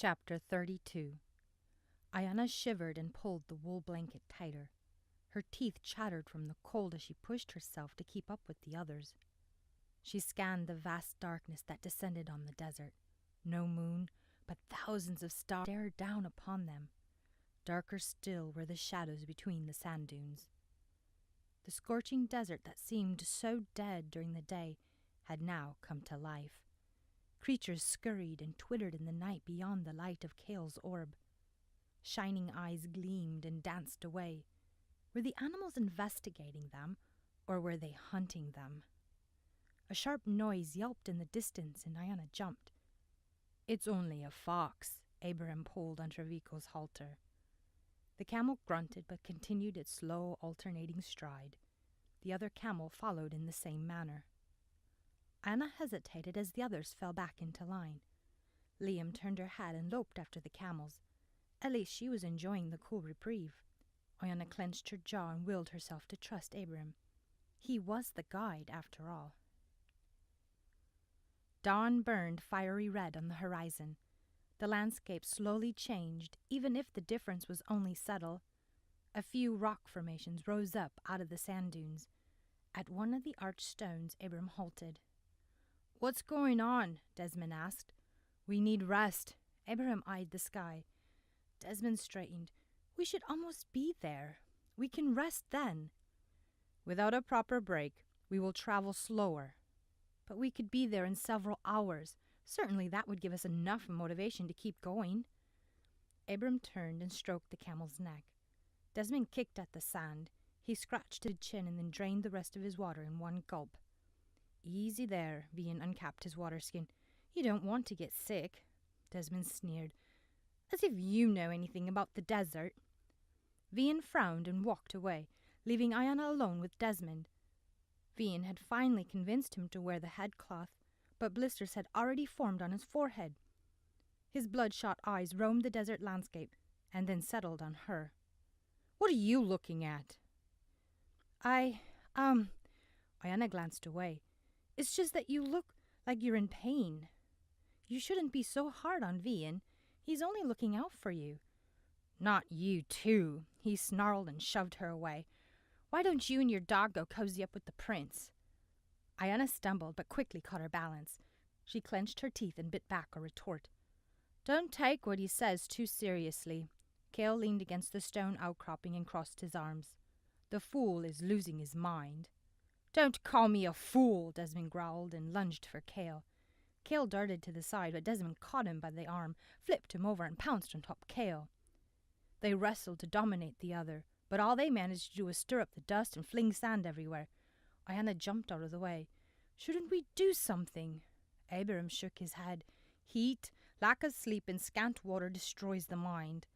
Chapter 32. Ayianna shivered and pulled the wool blanket tighter. Her teeth chattered from the cold as she pushed herself to keep up with the others. She scanned the vast darkness that descended on the desert. No moon, but thousands of stars stared down upon them. Darker still were the shadows between the sand dunes. The scorching desert that seemed so dead during the day had now come to life. Creatures scurried and twittered in the night beyond the light of Kale's orb. Shining eyes gleamed and danced away. Were the animals investigating them, or were they hunting them? A sharp noise yelped in the distance, and Ayianna jumped. "It's only a fox," Abraham pulled on Travico's halter. The camel grunted but continued its slow, alternating stride. The other camel followed in the same manner. Ayianna hesitated as the others fell back into line. Liam turned her head and loped after the camels. At least she was enjoying the cool reprieve. Ayianna clenched her jaw and willed herself to trust Abraham. He was the guide, after all. Dawn burned fiery red on the horizon. The landscape slowly changed, even if the difference was only subtle. A few rock formations rose up out of the sand dunes. At one of the arched stones, Abraham halted. "What's going on?" Desmond asked. "We need rest." Abraham eyed the sky. Desmond straightened. "We should almost be there. We can rest then." "Without a proper break, we will travel slower." "But we could be there in several hours. Certainly that would give us enough motivation to keep going." Abraham turned and stroked the camel's neck. Desmond kicked at the sand. He scratched his chin and then drained the rest of his water in one gulp. "Easy there," Vian uncapped his water skin. "You don't want to get sick." Desmond sneered. "As if you know anything about the desert." Vian frowned and walked away, leaving Ayianna alone with Desmond. Vian had finally convinced him to wear the headcloth, but blisters had already formed on his forehead. His bloodshot eyes roamed the desert landscape and then settled on her. "What are you looking at?" Ayianna glanced away. "It's just that you look like you're in pain. You shouldn't be so hard on Vian. He's only looking out for you." "Not you, too," he snarled and shoved her away. "Why don't you and your dog go cozy up with the prince?" Ayianna stumbled but quickly caught her balance. She clenched her teeth and bit back a retort. "Don't take what he says too seriously." Kale leaned against the stone outcropping and crossed his arms. "The fool is losing his mind." "Don't call me a fool," Desmond growled and lunged for Kale. Kale darted to the side, but Desmond caught him by the arm, flipped him over, and pounced on top Kale. They wrestled to dominate the other, but all they managed to do was stir up the dust and fling sand everywhere. Ayianna jumped out of the way. "Shouldn't we do something?" Abraham shook his head. "Heat, lack of sleep, and scant water destroys the mind."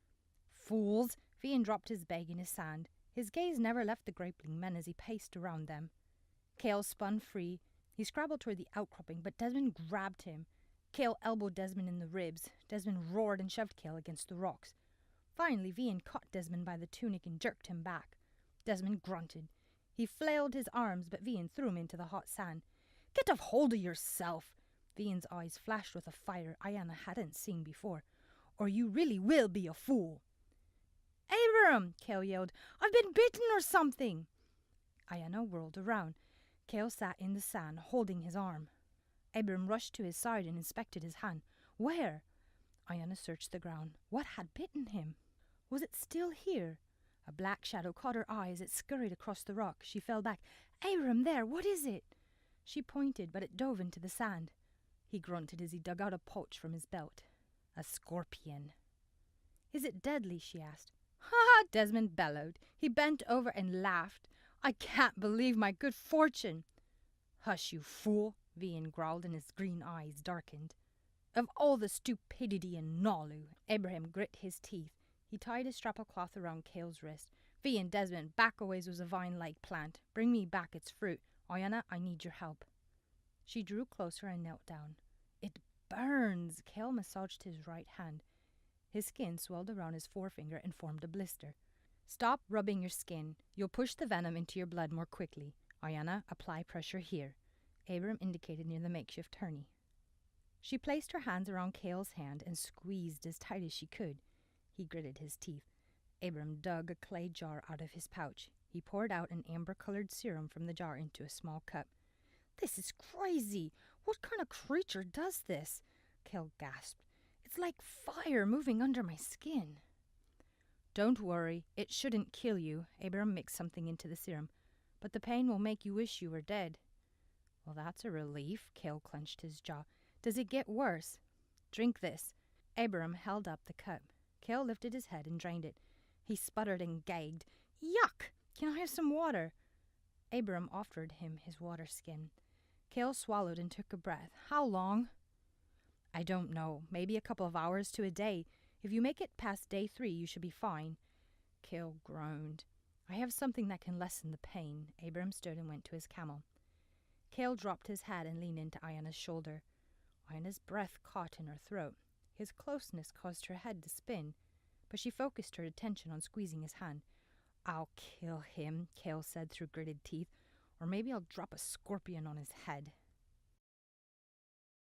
"Fools!" Vian dropped his bag in his sand. His gaze never left the grappling men as he paced around them. Kale spun free. He scrabbled toward the outcropping, but Desmond grabbed him. Kale elbowed Desmond in the ribs. Desmond roared and shoved Kale against the rocks. Finally, Vian caught Desmond by the tunic and jerked him back. Desmond grunted. He flailed his arms, but Vian threw him into the hot sand. "Get a hold of yourself!" Vian's eyes flashed with a fire Ayianna hadn't seen before. "Or you really will be a fool." "Abraham!" Kale yelled. "I've been bitten or something!" Ayianna whirled around. Kale sat in the sand, holding his arm. Abraham rushed to his side and inspected his hand. "Where?" Ayianna searched the ground. What had bitten him? Was it still here? A black shadow caught her eye as it scurried across the rock. She fell back. "Abraham, there! What is it?" She pointed, but it dove into the sand. He grunted as he dug out a pouch from his belt. "A scorpion." "Is it deadly?" she asked. "Ha ha!" Desmond bellowed. He bent over and laughed. "I can't believe my good fortune." "Hush, you fool!" Vian growled and his green eyes darkened. "Of all the stupidity in Nalu!" Abraham grit his teeth. He tied a strap of cloth around Kale's wrist. "Vian, Desmond, back-a-ways was a vine-like plant. Bring me back its fruit. Ayianna, I need your help." She drew closer and knelt down. "It burns!" Kale massaged his right hand. His skin swelled around his forefinger and formed a blister. "Stop rubbing your skin. You'll push the venom into your blood more quickly. Ayianna, apply pressure here." Abraham indicated near the makeshift hernia. She placed her hands around Kale's hand and squeezed as tight as she could. He gritted his teeth. Abram dug a clay jar out of his pouch. He poured out an amber-colored serum from the jar into a small cup. "This is crazy! What kind of creature does this?" Kale gasped. "It's like fire moving under my skin." "Don't worry, it shouldn't kill you." Abram mixed something into the serum. "But the pain will make you wish you were dead." "Well, that's a relief." Kale clenched his jaw. "Does it get worse?" "Drink this." Abram held up the cup. Kale lifted his head and drained it. He sputtered and gagged. "Yuck! Can I have some water?" Abram offered him his water skin. Kale swallowed and took a breath. "How long?" "I don't know. Maybe a couple of hours to a day. If you make it past day 3, you should be fine." Kale groaned. "I have something that can lessen the pain." Abram stood and went to his camel. Kale dropped his hat and leaned into Ayianna's shoulder. Ayianna's breath caught in her throat. His closeness caused her head to spin, but she focused her attention on squeezing his hand. "I'll kill him," Kale said through gritted teeth. "Or maybe I'll drop a scorpion on his head."